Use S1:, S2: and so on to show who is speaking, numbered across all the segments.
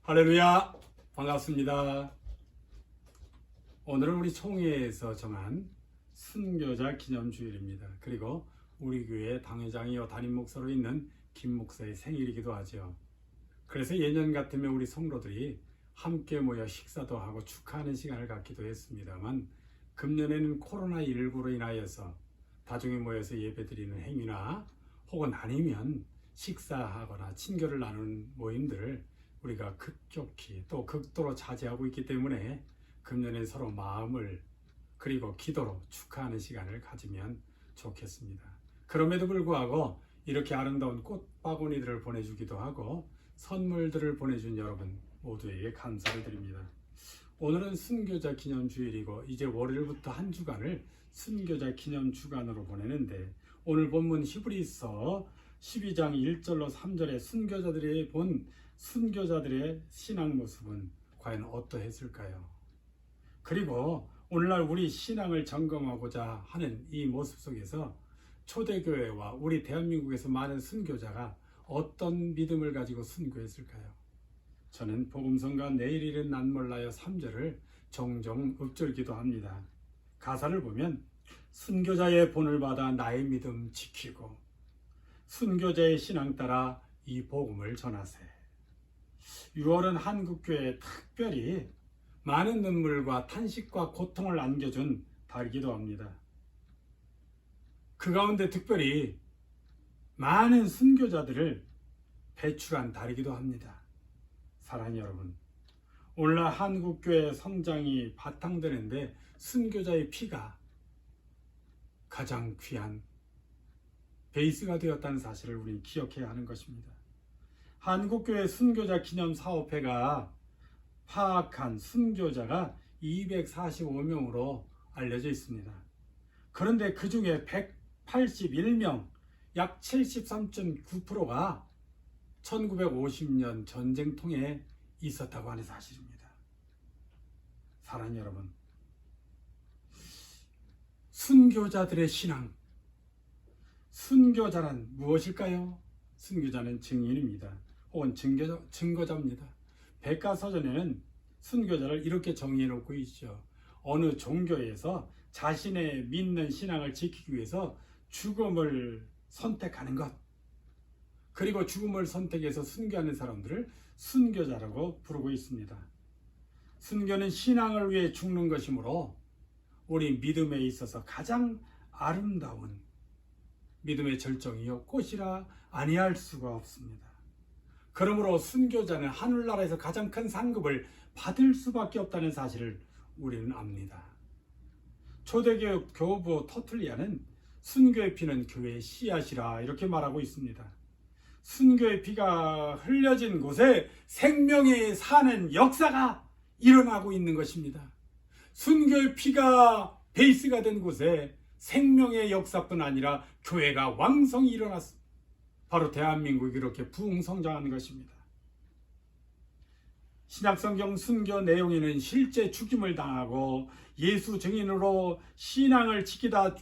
S1: 할렐루야, 반갑습니다. 오늘은 우리 총회에서 정한 순교자 기념주일입니다. 그리고 우리 교회 당회장이요 담임 목사로 있는 김 목사의 생일이기도 하죠. 그래서 예년 같으면 우리 성도들이 함께 모여 식사도 하고 축하하는 시간을 갖기도 했습니다만, 금년에는 코로나19로 인하여서 다중에 모여서 예배드리는 행위나 혹은 아니면 식사하거나 친교를 나누는 모임들을 우리가 급격히 또 극도로 자제하고 있기 때문에 금년에 서로 마음을 그리고 기도로 축하하는 시간을 가지면 좋겠습니다. 그럼에도 불구하고 이렇게 아름다운 꽃바구니들을 보내주기도 하고 선물들을 보내준 여러분 모두에게 감사를 드립니다. 오늘은 순교자 기념주일이고 이제 월요일부터 한 주간을 순교자 기념주간으로 보내는데, 오늘 본문 히브리서 12장 1절로 3절에 순교자들이 본 순교자들의 신앙 모습은 과연 어떠했을까요? 그리고 오늘날 우리 신앙을 점검하고자 하는 이 모습 속에서 초대교회와 우리 대한민국에서 많은 순교자가 어떤 믿음을 가지고 순교했을까요? 저는 복음성가 내일 일은 난 몰라요 3절을 종종 읊조리기도 합니다. 가사를 보면 순교자의 본을 받아 나의 믿음 지키고 순교자의 신앙 따라 이 복음을 전하세. 6월은 한국교회에 특별히 많은 눈물과 탄식과 고통을 안겨준 달이기도 합니다. 그 가운데 특별히 많은 순교자들을 배출한 달이기도 합니다. 사랑하는 여러분, 오늘날 한국교회 성장이 바탕되는데 순교자의 피가 가장 귀한 베이스가 되었다는 사실을 우리는 기억해야 하는 것입니다. 한국교회 순교자 기념사업회가 파악한 순교자가 245명으로 알려져 있습니다. 그런데 그 중에 181명, 약 73.9%가 1950년 전쟁통에 있었다고 하는 사실입니다. 사랑하는 여러분, 순교자들의 신앙, 순교자란 무엇일까요? 순교자는 증인입니다. 혹은 증거자입니다. 백과사전에는 순교자를 이렇게 정의해 놓고 있죠. 어느 종교에서 자신의 믿는 신앙을 지키기 위해서 죽음을 선택하는 것, 그리고 죽음을 선택해서 순교하는 사람들을 순교자라고 부르고 있습니다. 순교는 신앙을 위해 죽는 것이므로 우리 믿음에 있어서 가장 아름다운 믿음의 절정이요 꽃이라 아니할 수가 없습니다. 그러므로 순교자는 하늘나라에서 가장 큰 상급을 받을 수밖에 없다는 사실을 우리는 압니다. 초대교회 교부 터툴리아는 순교의 피는 교회의 씨앗이라 이렇게 말하고 있습니다. 순교의 피가 흘려진 곳에 생명이 사는 역사가 일어나고 있는 것입니다. 순교의 피가 베이스가 된 곳에 생명의 역사뿐 아니라 교회가 왕성히 일어났습니다. 바로 대한민국이 이렇게 부흥성장하는 것입니다. 신약성경 순교 내용에는 실제 죽임을 당하고 예수 증인으로 신앙을 지키다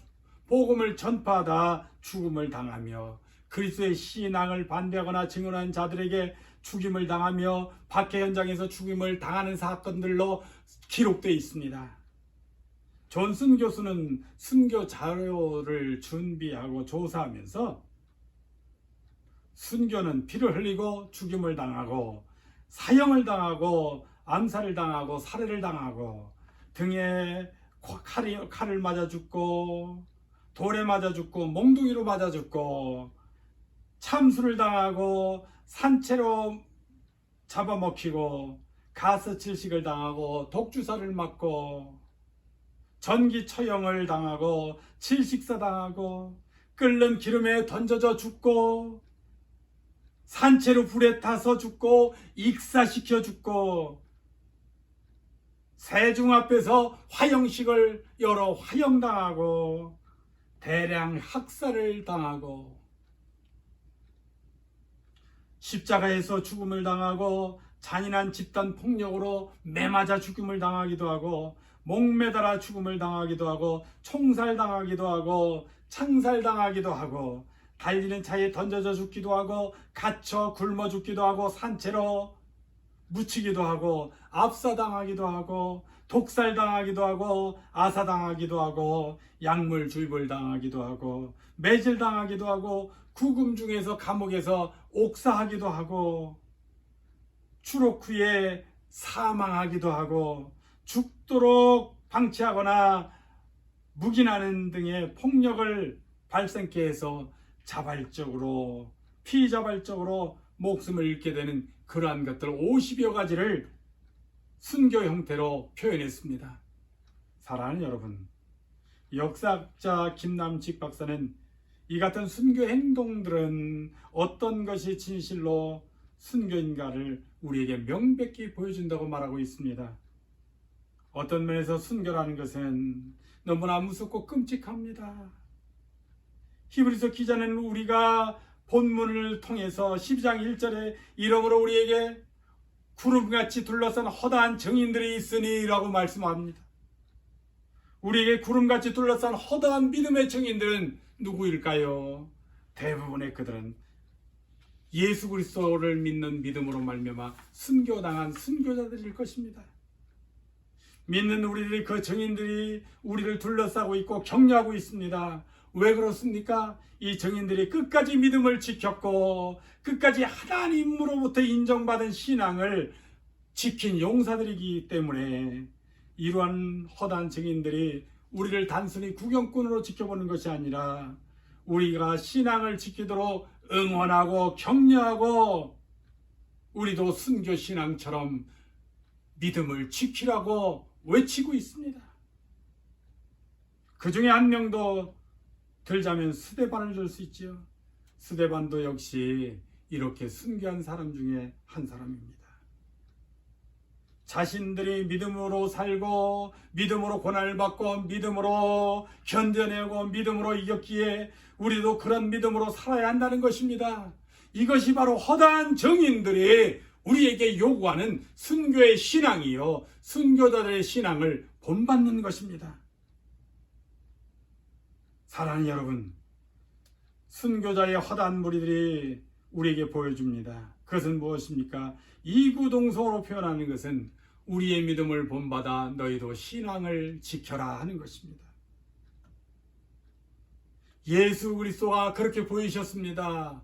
S1: 복음을 전파하다 죽음을 당하며 그리스도의 신앙을 반대하거나 증언한 자들에게 죽임을 당하며 박해 현장에서 죽임을 당하는 사건들로 기록되어 있습니다. 존슨 교수는 순교 자료를 준비하고 조사하면서 순교는 피를 흘리고 죽임을 당하고 사형을 당하고 암살을 당하고 살해를 당하고 등에 칼을 맞아 죽고 돌에 맞아 죽고 몽둥이로 맞아 죽고 참수를 당하고 산채로 잡아먹히고 가스칠식을 당하고 독주사를 맞고 전기 처형을 당하고 질식사 당하고 끓는 기름에 던져져 죽고 산채로 불에 타서 죽고 익사시켜 죽고 세중 앞에서 화형식을 여러 화형당하고 대량 학살을 당하고 십자가에서 죽음을 당하고 잔인한 집단 폭력으로 매맞아 죽음을 당하기도 하고 목매달아 죽음을 당하기도 하고 총살당하기도 하고 창살당하기도 하고 달리는 차에 던져져 죽기도 하고 갇혀 굶어 죽기도 하고 산채로 묻히기도 하고 압사당하기도 하고 독살당하기도 하고 아사당하기도 하고 약물주입을 당하기도 하고 매질당하기도 하고 구금 중에서 감옥에서 옥사하기도 하고 추록 후에 사망하기도 하고 죽도록 방치하거나 묵인하는 등의 폭력을 발생케 해서 자발적으로 피자발적으로 목숨을 잃게 되는 그러한 것들 50여 가지를 순교 형태로 표현했습니다. 사랑하는 여러분, 역사학자 김남직 박사는 이 같은 순교 행동들은 어떤 것이 진실로 순교인가를 우리에게 명백히 보여준다고 말하고 있습니다. 어떤 면에서 순교라는 것은 너무나 무섭고 끔찍합니다. 히브리서 기자는 우리가 본문을 통해서 12장 1절에 이러므로 우리에게 구름같이 둘러싼 허다한 증인들이 있으니 라고 말씀합니다. 우리에게 구름같이 둘러싼 허다한 믿음의 증인들은 누구일까요? 대부분의 그들은 예수 그리스도를 믿는 믿음으로 말미암아 순교당한 순교자들일 것입니다. 믿는 우리들이 그 증인들이 우리를 둘러싸고 있고 격려하고 있습니다. 왜 그렇습니까? 이 증인들이 끝까지 믿음을 지켰고 끝까지 하나님으로부터 인정받은 신앙을 지킨 용사들이기 때문에 이러한 허다한 증인들이 우리를 단순히 구경꾼으로 지켜보는 것이 아니라 우리가 신앙을 지키도록 응원하고 격려하고 우리도 순교신앙처럼 믿음을 지키라고 외치고 있습니다. 그 중에 한 명도 들자면 스데반을 들 수 있죠. 스데반도 역시 이렇게 순교한 사람 중에 한 사람입니다. 자신들이 믿음으로 살고 믿음으로 고난을 받고 믿음으로 견뎌내고 믿음으로 이겼기에 우리도 그런 믿음으로 살아야 한다는 것입니다. 이것이 바로 허다한 증인들이 우리에게 요구하는 순교의 신앙이요, 순교자들의 신앙을 본받는 것입니다. 사랑하는 여러분, 순교자의 허다한 무리들이 우리에게 보여줍니다. 그것은 무엇입니까? 이구동성으로 표현하는 것은 우리의 믿음을 본받아 너희도 신앙을 지켜라 하는 것입니다. 예수 그리스도가 그렇게 보이셨습니다.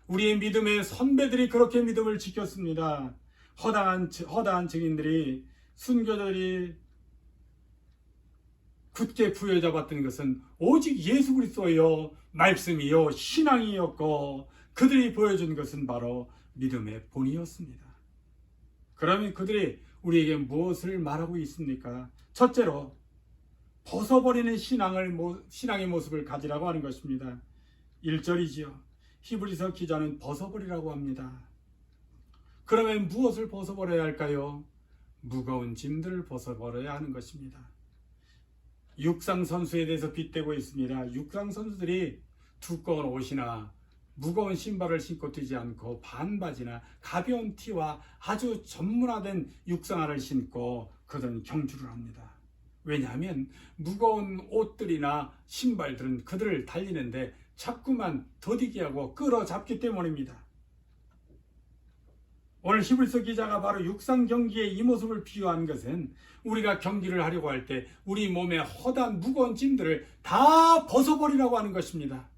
S1: 우리의 믿음의 선배들이 그렇게 믿음을 지켰습니다. 허다한 증인들이 순교자들이 굳게 부여잡았던 것은 오직 예수 그리스도요 말씀이요 신앙이었고 그들이 보여준 것은 바로 믿음의 본이었습니다. 그러면 그들이 우리에게 무엇을 말하고 있습니까? 첫째로 벗어버리는 신앙의 모습을 가지라고 하는 것입니다. 1절이지요. 히브리서 기자는 벗어버리라고 합니다. 그러면 무엇을 벗어버려야 할까요? 무거운 짐들을 벗어버려야 하는 것입니다. 육상 선수에 대해서 빗대고 있습니다. 육상 선수들이 두꺼운 옷이나 무거운 신발을 신고 뛰지 않고 반바지나 가벼운 티와 아주 전문화된 육상화를 신고 그들은 경주를 합니다. 왜냐하면 무거운 옷들이나 신발들은 그들을 달리는데 자꾸만 더디게 하고 끌어잡기 때문입니다. 오늘 히브리서 기자가 바로 육상 경기의 이 모습을 비유한 것은 우리가 경기를 하려고 할 때 우리 몸에 허다한 무거운 짐들을 다 벗어버리라고 하는 것입니다.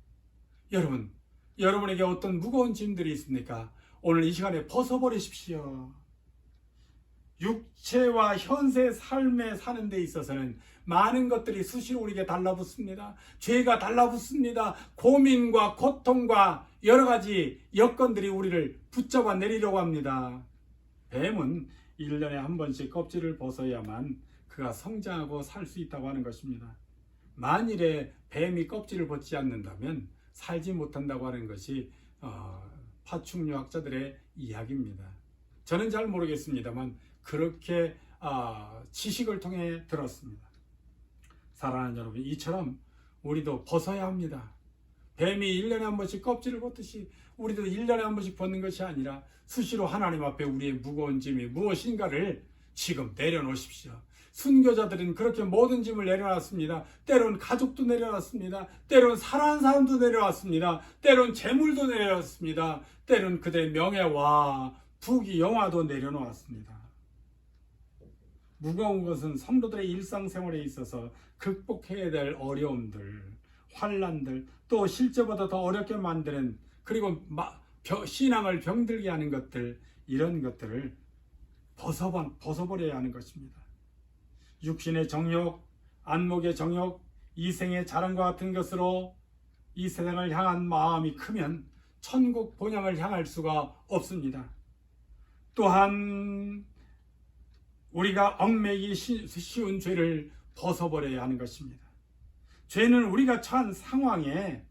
S1: 여러분에게 어떤 무거운 짐들이 있습니까? 오늘 이 시간에 벗어버리십시오. 육체와 현세 삶에 사는 데 있어서는 많은 것들이 수시로 우리에게 달라붙습니다. 죄가 달라붙습니다. 고민과 고통과 여러 가지 여건들이 우리를 붙잡아 내리려고 합니다. 뱀은 1년에 한 번씩 껍질을 벗어야만 그가 성장하고 살 수 있다고 하는 것입니다. 만일에 뱀이 껍질을 벗지 않는다면 살지 못한다고 하는 것이 파충류학자들의 이야기입니다. 저는 잘 모르겠습니다만 그렇게 지식을 통해 들었습니다. 사랑하는 여러분, 이처럼 우리도 벗어야 합니다. 뱀이 1년에 한 번씩 껍질을 벗듯이 우리도 1년에 한 번씩 벗는 것이 아니라 수시로 하나님 앞에 우리의 무거운 짐이 무엇인가를 지금 내려놓으십시오. 순교자들은 그렇게 모든 짐을 내려놨습니다. 때론 가족도 내려놨습니다. 때론 사랑하는 사람도 내려놨습니다. 때론 재물도 내려놨습니다. 때론 그들의 명예와 부귀 영화도 내려놓았습니다. 무거운 것은 성도들의 일상생활에 있어서 극복해야 될 어려움들, 환난들, 또 실제보다 더 어렵게 만드는, 그리고 신앙을 병들게 하는 것들, 이런 것들을 벗어버려야 하는 것입니다. 육신의 정욕, 안목의 정욕, 이생의 자랑과 같은 것으로 이 세상을 향한 마음이 크면 천국 본향을 향할 수가 없습니다. 또한 우리가 얽매이기 쉬운 죄를 벗어버려야 하는 것입니다. 죄는 우리가 처한 상황에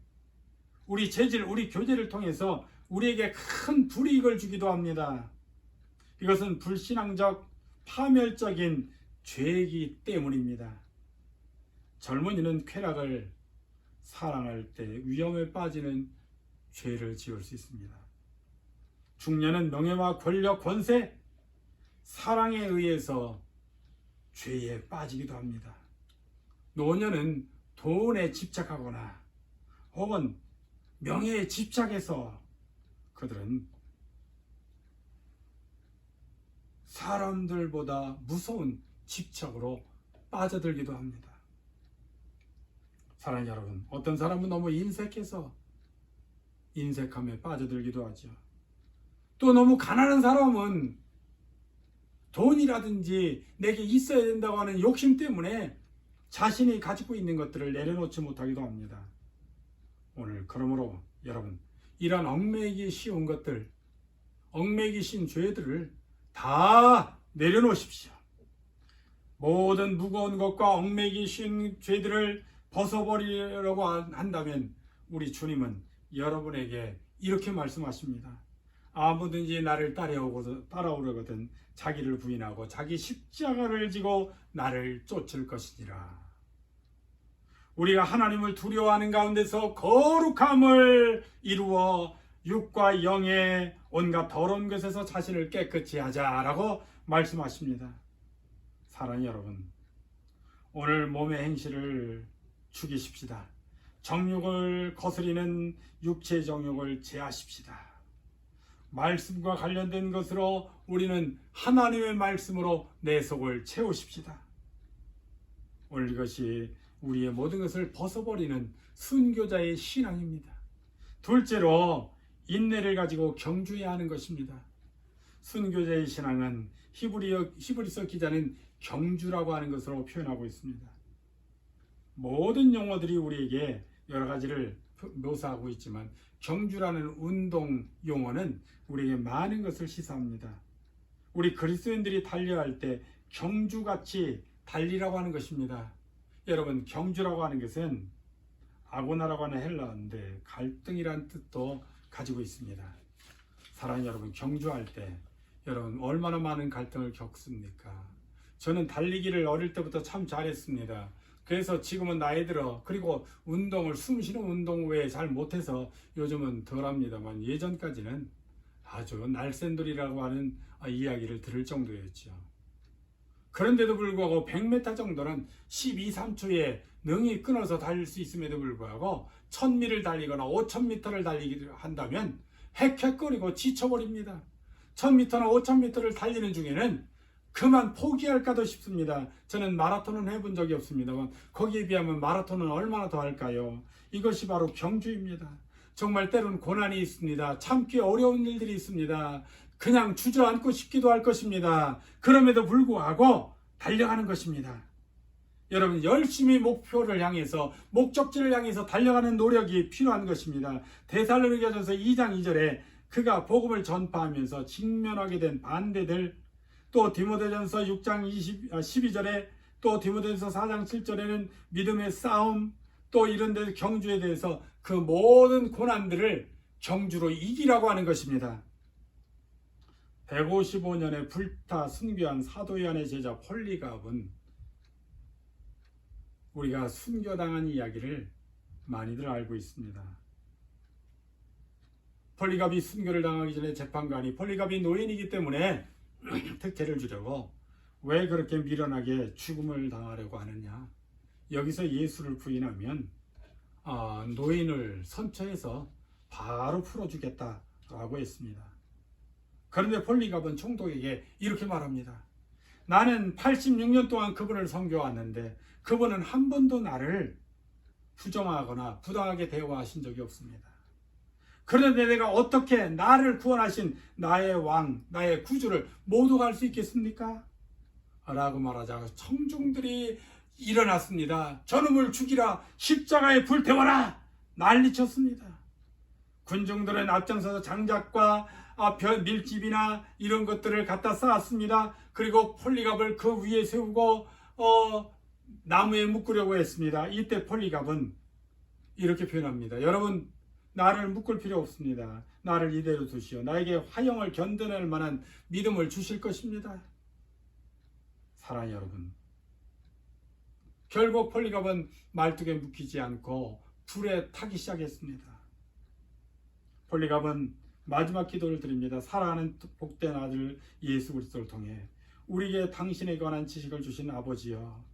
S1: 우리 재질, 우리 교제를 통해서 우리에게 큰 불이익을 주기도 합니다. 이것은 불신앙적, 파멸적인 죄이기 때문입니다. 젊은이는 쾌락을 사랑할 때 위험에 빠지는 죄를 지을 수 있습니다. 중년은 명예와 권력, 권세, 사랑에 의해서 죄에 빠지기도 합니다. 노년은 돈에 집착하거나 혹은 명예에 집착해서 그들은 사람들보다 무서운 집착으로 빠져들기도 합니다. 사랑하는 여러분, 어떤 사람은 너무 인색해서 인색함에 빠져들기도 하죠. 또 너무 가난한 사람은 돈이라든지 내게 있어야 된다고 하는 욕심 때문에 자신이 가지고 있는 것들을 내려놓지 못하기도 합니다. 오늘 그러므로 여러분, 이런 얽매이기 쉬운 것들, 얽매이기 쉬운 죄들을 다 내려놓으십시오. 모든 무거운 것과 얽매이기 쉬운 죄들을 벗어버리려고 한다면 우리 주님은 여러분에게 이렇게 말씀하십니다. 아무든지 나를 따라오려거든 자기를 부인하고 자기 십자가를 지고 나를 쫓을 것이니라. 우리가 하나님을 두려워하는 가운데서 거룩함을 이루어 육과 영의 온갖 더러운 것에서 자신을 깨끗이 하자라고 말씀하십니다. 사랑하는 여러분, 오늘 몸의 행실을 죽이십시다. 정욕을 거스리는 육체의 정욕을 제하십시다. 말씀과 관련된 것으로 우리는 하나님의 말씀으로 내 속을 채우십시다. 오늘 이것이 우리의 모든 것을 벗어버리는 순교자의 신앙입니다. 둘째로 인내를 가지고 경주해야 하는 것입니다. 순교자의 신앙은 히브리서 기자는 경주라고 하는 것으로 표현하고 있습니다. 모든 용어들이 우리에게 여러 가지를 묘사하고 있지만 경주라는 운동 용어는 우리에게 많은 것을 시사합니다. 우리 그리스도인들이 달려할 때 경주같이 달리라고 하는 것입니다. 여러분, 경주라고 하는 것은 아고나라고 하는 헬라어인데 갈등이라는 뜻도 가지고 있습니다. 사랑하는 여러분, 경주할 때 여러분 얼마나 많은 갈등을 겪습니까? 저는 달리기를 어릴 때부터 참 잘했습니다. 그래서 지금은 나이 들어 그리고 운동을 숨쉬는 운동 외에 잘 못해서 요즘은 덜합니다만 예전까지는 아주 날쌘돌이라고 하는 이야기를 들을 정도였죠. 그런데도 불구하고 100m 정도는 12, 3초에 능이 끊어서 달릴 수 있음에도 불구하고 1000미를 달리거나 5000m를 달리기를 한다면 헥헥거리고 지쳐버립니다. 1000m나 5000m를 달리는 중에는 그만 포기할까도 싶습니다. 저는 마라톤은 해본 적이 없습니다만 거기에 비하면 마라톤은 얼마나 더 할까요? 이것이 바로 경주입니다. 정말 때로는 고난이 있습니다. 참기 어려운 일들이 있습니다. 그냥 주저앉고 싶기도 할 것입니다. 그럼에도 불구하고 달려가는 것입니다. 여러분, 열심히 목표를 향해서 목적지를 향해서 달려가는 노력이 필요한 것입니다. 데살로니가전서 2장 2절에 그가 복음을 전파하면서 직면하게 된 반대들, 또 디모데전서 6장 12절에 또 디모데전서 4장 7절에는 믿음의 싸움, 또 이런 데 경주에 대해서 그 모든 고난들을 경주로 이기라고 하는 것입니다. 155년에 불타 순교한 사도 요한의 제자 폴리갑은 우리가 순교당한 이야기를 많이들 알고 있습니다. 폴리갑이 순교를 당하기 전에 재판관이 폴리갑이 노인이기 때문에 특혜를 주려고 왜 그렇게 미련하게 죽음을 당하려고 하느냐, 여기서 예수를 부인하면 노인을 선처해서 바로 풀어주겠다라고 했습니다. 그런데 폴리갑은 총독에게 이렇게 말합니다. 나는 86년 동안 그분을 섬겨왔는데 그분은 한 번도 나를 부정하거나 부당하게 대우하신 적이 없습니다. 그런데 내가 어떻게 나를 구원하신 나의 왕, 나의 구주를 모두 갈 수 있겠습니까? 라고 말하자 청중들이 일어났습니다. 저놈을 죽이라, 십자가에 불태워라, 난리쳤습니다. 군중들은 앞장서서 장작과 밀집이나 이런 것들을 갖다 쌓았습니다. 그리고 폴리갑을 그 위에 세우고 나무에 묶으려고 했습니다. 이때 폴리갑은 이렇게 표현합니다. 여러분, 나를 묶을 필요 없습니다. 나를 이대로 두시오. 나에게 화형을 견뎌낼 만한 믿음을 주실 것입니다. 사랑하는 여러분, 결국 폴리갑은 말뚝에 묶이지 않고 불에 타기 시작했습니다. 폴리갑은 마지막 기도를 드립니다. 사랑하는 복된 아들 예수 그리스도를 통해 우리에게 당신에 관한 지식을 주신 아버지여,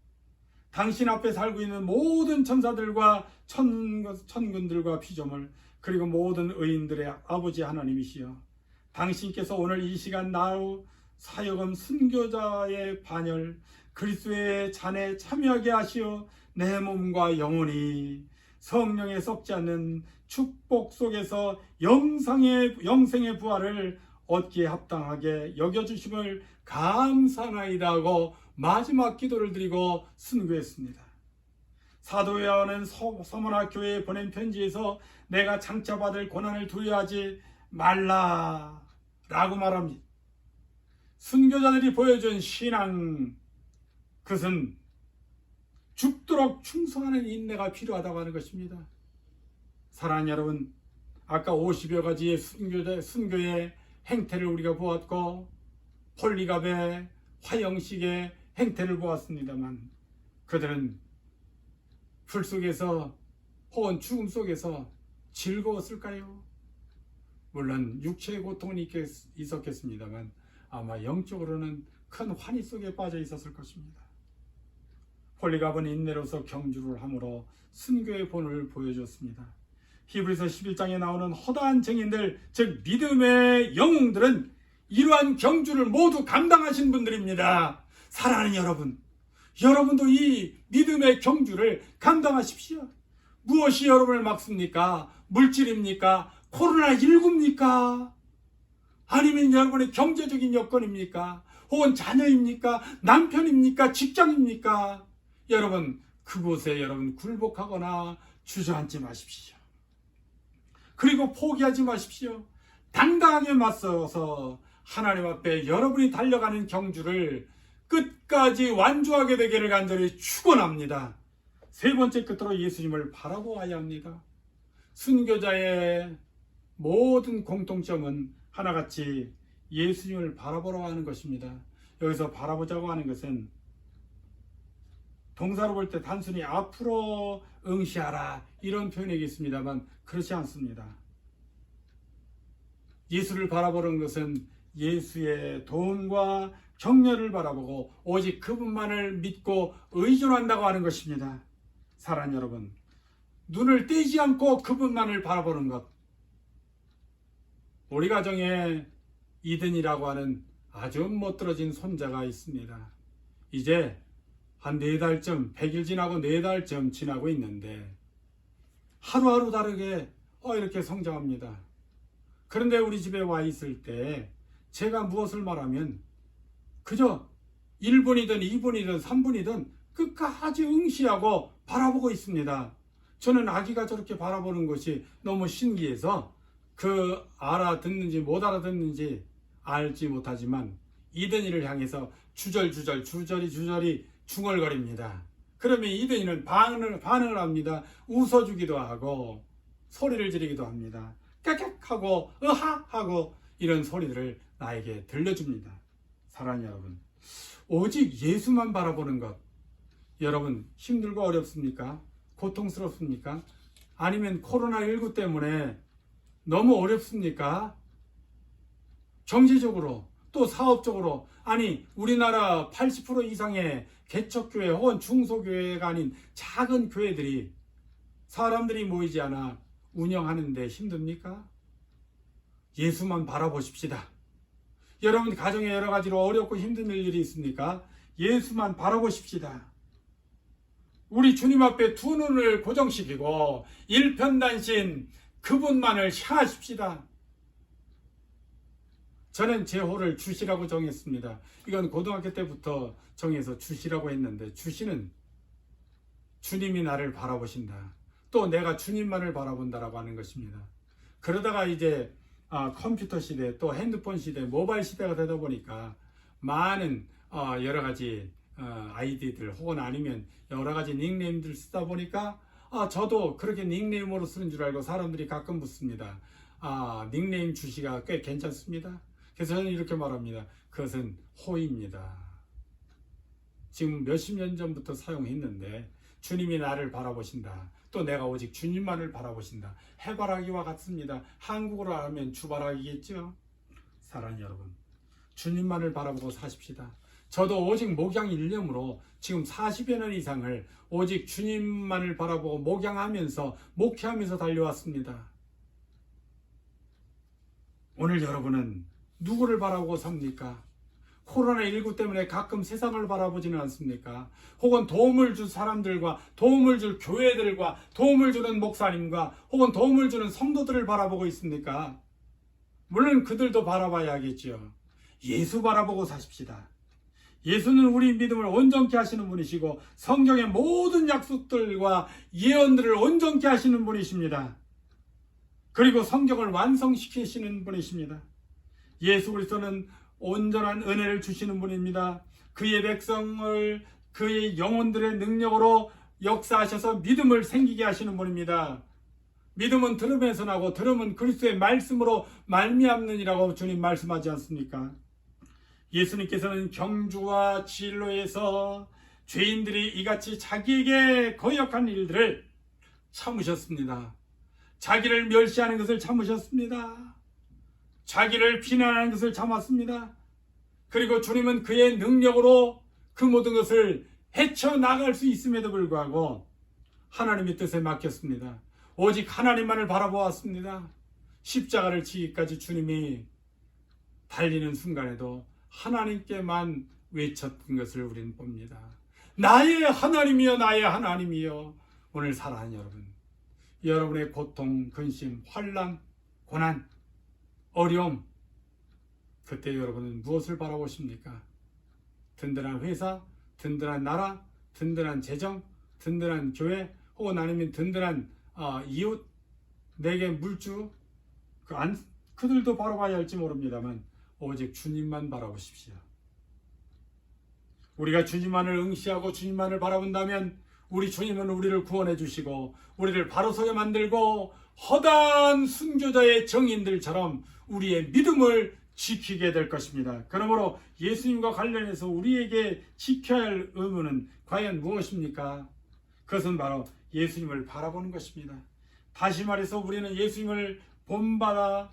S1: 당신 앞에 살고 있는 모든 천사들과 천군들과 피조물, 그리고 모든 의인들의 아버지 하나님이시여, 당신께서 오늘 이 시간 나로 사역은 순교자의 반열 그리스도의 잔에 참여하게 하시어 내 몸과 영혼이 성령에 썩지 않는 축복 속에서 영생의 부활을 얻기에 합당하게 여겨주심을 감사하나이다 하고 마지막 기도를 드리고 순교했습니다. 사도 요한은 서머나 교회에 보낸 편지에서 내가 장차받을 고난을 두려워하지 말라 라고 말합니다. 순교자들이 보여준 신앙, 그것은 죽도록 충성하는 인내가 필요하다고 하는 것입니다. 사랑하는 여러분, 아까 50여 가지의 순교의 행태를 우리가 보았고 폴리갑의 화형식의 행태를 보았습니다만, 그들은 불 속에서 혹은 죽음 속에서 즐거웠을까요? 물론 육체의 고통은 있었겠습니다만 아마 영적으로는 큰 환희 속에 빠져 있었을 것입니다. 폴리갑은 인내로서 경주를 함으로 순교의 본을 보여주었습니다. 히브리서 11장에 나오는 허다한 증인들, 즉 믿음의 영웅들은 이러한 경주를 모두 감당하신 분들입니다. 사랑하는 여러분, 여러분도 이 믿음의 경주를 감당하십시오. 무엇이 여러분을 막습니까? 물질입니까? 코로나19입니까? 아니면 여러분의 경제적인 여건입니까? 혹은 자녀입니까? 남편입니까? 직장입니까? 여러분, 그곳에 여러분 굴복하거나 주저앉지 마십시오. 그리고 포기하지 마십시오. 당당하게 맞서서 하나님 앞에 여러분이 달려가는 경주를 끝까지 완주하게 되기를 간절히 축원합니다. 세 번째, 끝으로 예수님을 바라보아야 합니다. 순교자의 모든 공통점은 하나같이 예수님을 바라보라고 하는 것입니다. 여기서 바라보자고 하는 것은 동사로 볼 때 단순히 앞으로 응시하라 이런 표현이겠습니다만 그렇지 않습니다. 예수를 바라보는 것은 예수의 도움과 격려를 바라보고 오직 그분만을 믿고 의존한다고 하는 것입니다. 사랑하는 여러분, 눈을 떼지 않고 그분만을 바라보는 것. 우리 가정에 이든이라고 하는 아주 멋들어진 손자가 있습니다. 이제 한 4달쯤, 100일 지나고 4달쯤 지나고 있는데 하루하루 다르게 이렇게 성장합니다. 그런데 우리 집에 와 있을 때 제가 무엇을 말하면 그저 1분이든 2분이든 3분이든 끝까지 응시하고 바라보고 있습니다. 저는 아기가 저렇게 바라보는 것이 너무 신기해서 알아듣는지 못 알아듣는지 알지 못하지만 이든이를 향해서 주저리 중얼거립니다. 그러면 이든이는 반응을 합니다. 웃어주기도 하고 소리를 지르기도 합니다. 깍깍하고 으하하고 이런 소리들을 나에게 들려줍니다. 사랑하는 여러분, 오직 예수만 바라보는 것, 여러분 힘들고 어렵습니까? 고통스럽습니까? 아니면 코로나19 때문에 너무 어렵습니까? 경제적으로 또 사업적으로, 아니 우리나라 80% 이상의 개척교회 혹은 중소교회가 아닌 작은 교회들이 사람들이 모이지 않아 운영하는데 힘듭니까? 예수만 바라보십시다. 여러분 가정에 여러 가지로 어렵고 힘든 일이 있습니까? 예수만 바라보십시다. 우리 주님 앞에 두 눈을 고정시키고 일편단심 그분만을 향하십시다. 저는 제 호를 주시라고 정했습니다. 이건 고등학교 때부터 정해서 주시라고 했는데, 주시는 주님이 나를 바라보신다. 또 내가 주님만을 바라본다라고 하는 것입니다. 그러다가 이제 컴퓨터 시대, 또 핸드폰 시대, 모바일 시대가 되다 보니까 많은 여러 가지 아이디들 혹은 아니면 여러 가지 닉네임들 쓰다 보니까 저도 그렇게 닉네임으로 쓰는 줄 알고 사람들이 가끔 묻습니다. 닉네임 주시가 꽤 괜찮습니다. 그래서 저는 이렇게 말합니다. 그것은 호입니다. 지금 몇십 년 전부터 사용했는데 주님이 나를 바라보신다. 또 내가 오직 주님만을 바라보신다. 해바라기와 같습니다. 한국어로 하면 주바라기겠죠. 사랑하는 여러분, 주님만을 바라보고 사십시다. 저도 오직 목양 일념으로 지금 40여 년 이상을 오직 주님만을 바라보고 목양하면서 목회하면서 달려왔습니다. 오늘 여러분은 누구를 바라보고 삽니까? 코로나19 때문에 가끔 세상을 바라보지는 않습니까? 혹은 도움을 줄 사람들과 도움을 줄 교회들과 도움을 주는 목사님과 혹은 도움을 주는 성도들을 바라보고 있습니까? 물론 그들도 바라봐야겠죠. 예수 바라보고 사십시다. 예수는 우리 믿음을 온전케 하시는 분이시고 성경의 모든 약속들과 예언들을 온전케 하시는 분이십니다. 그리고 성경을 완성시키시는 분이십니다. 예수 그리스도는 온전한 은혜를 주시는 분입니다. 그의 백성을 그의 영혼들의 능력으로 역사하셔서 믿음을 생기게 하시는 분입니다. 믿음은 들음에서 나고 들음은 그리스도의 말씀으로 말미암느니라고 주님 말씀하지 않습니까? 예수님께서는 경주와 진로에서 죄인들이 이같이 자기에게 거역한 일들을 참으셨습니다. 자기를 멸시하는 것을 참으셨습니다. 자기를 비난하는 것을 참았습니다. 그리고 주님은 그의 능력으로 그 모든 것을 헤쳐나갈 수 있음에도 불구하고 하나님의 뜻에 맡겼습니다. 오직 하나님만을 바라보았습니다. 십자가를 지기까지 주님이 달리는 순간에도 하나님께만 외쳤던 것을 우리는 봅니다. 나의 하나님이여, 나의 하나님이여. 오늘 사랑하는 여러분, 여러분의 고통, 근심, 환난, 고난, 어려움, 그때 여러분은 무엇을 바라보십니까? 든든한 회사, 든든한 나라, 든든한 재정, 든든한 교회, 혹은 아니면 든든한 이웃, 내게 물주, 그들도 바라봐야 할지 모릅니다만 오직 주님만 바라보십시오. 우리가 주님만을 응시하고 주님만을 바라본다면 우리 주님은 우리를 구원해 주시고 우리를 바로 서게 만들고 허다한 순교자의 정인들처럼 우리의 믿음을 지키게 될 것입니다. 그러므로 예수님과 관련해서 우리에게 지켜야 할 의무는 과연 무엇입니까? 그것은 바로 예수님을 바라보는 것입니다. 다시 말해서 우리는 예수님을 본받아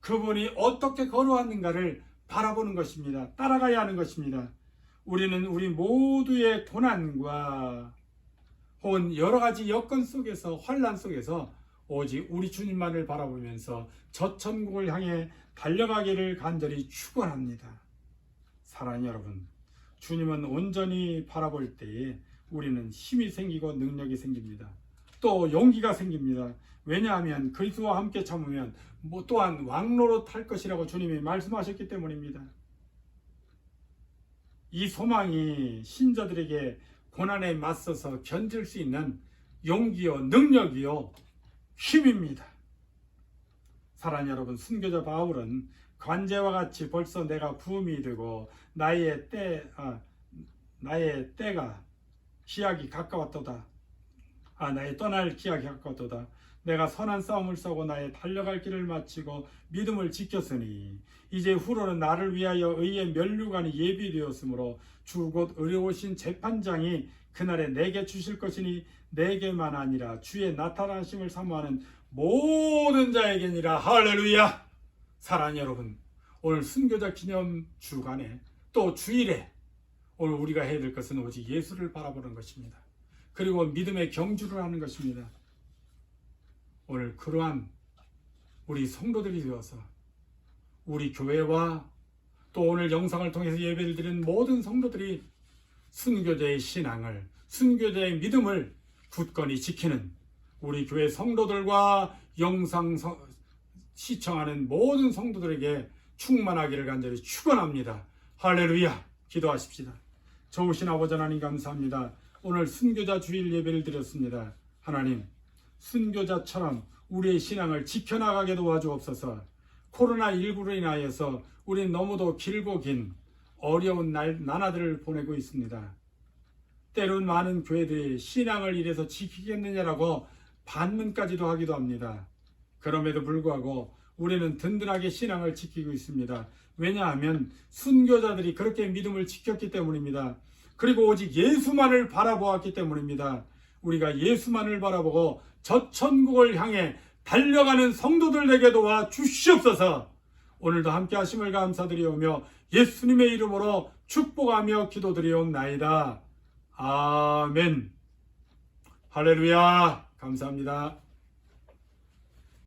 S1: 그분이 어떻게 걸어왔는가를 바라보는 것입니다. 따라가야 하는 것입니다. 우리는 우리 모두의 고난과 혹은 여러 가지 여건 속에서, 환난 속에서 오직 우리 주님만을 바라보면서 저 천국을 향해 달려가기를 간절히 축원합니다. 사랑하는 여러분, 주님은 온전히 바라볼 때에 우리는 힘이 생기고 능력이 생깁니다. 또 용기가 생깁니다. 왜냐하면 그리스도와 함께 참으면 또한 왕로로 탈 것이라고 주님이 말씀하셨기 때문입니다. 이 소망이 신자들에게 고난에 맞서서 견딜 수 있는 용기요, 능력이요, 힘입니다. 사랑하는 여러분, 순교자 바울은 관제와 같이 벌써 내가 부음이 되고 나의 때가 기약이 가까웠도다. 나의 떠날 기약이 가까웠도다. 내가 선한 싸움을 싸고 나의 달려갈 길을 마치고 믿음을 지켰으니 이제 후로는 나를 위하여 의의 면류관이 예비되었으므로 주 곧 의로우신 재판장이 그날에 내게 주실 것이니 내게만 아니라 주의 나타나심을 사모하는 모든 자에게니라. 할렐루야. 사랑하는 여러분, 오늘 순교자 기념 주간에 또 주일에 오늘 우리가 해야 될 것은 오직 예수를 바라보는 것입니다. 그리고 믿음의 경주를 하는 것입니다. 오늘 그러한 우리 성도들이 되어서 우리 교회와 또 오늘 영상을 통해서 예배를 드린 모든 성도들이 순교자의 신앙을, 순교자의 믿음을 굳건히 지키는 우리 교회 성도들과 영상 시청하는 모든 성도들에게 충만하기를 간절히 축원합니다. 할렐루야. 기도하십시다. 좋으신 아버지 하나님 감사합니다. 오늘 순교자 주일 예배를 드렸습니다. 하나님, 순교자처럼 우리의 신앙을 지켜나가게 도와주옵소서. 코로나19로 인하여서 우리는 너무도 길고 긴 어려운 나날들을 보내고 있습니다. 때론 많은 교회들이 신앙을 이래서 지키겠느냐라고 반문까지도 하기도 합니다. 그럼에도 불구하고 우리는 든든하게 신앙을 지키고 있습니다. 왜냐하면 순교자들이 그렇게 믿음을 지켰기 때문입니다. 그리고 오직 예수만을 바라보았기 때문입니다. 우리가 예수만을 바라보고 저 천국을 향해 달려가는 성도들 되게 도와 주시옵소서. 오늘도 함께 하심을 감사드리오며 예수님의 이름으로 축복하며 기도드리옵나이다. 아멘. 할렐루야. 감사합니다.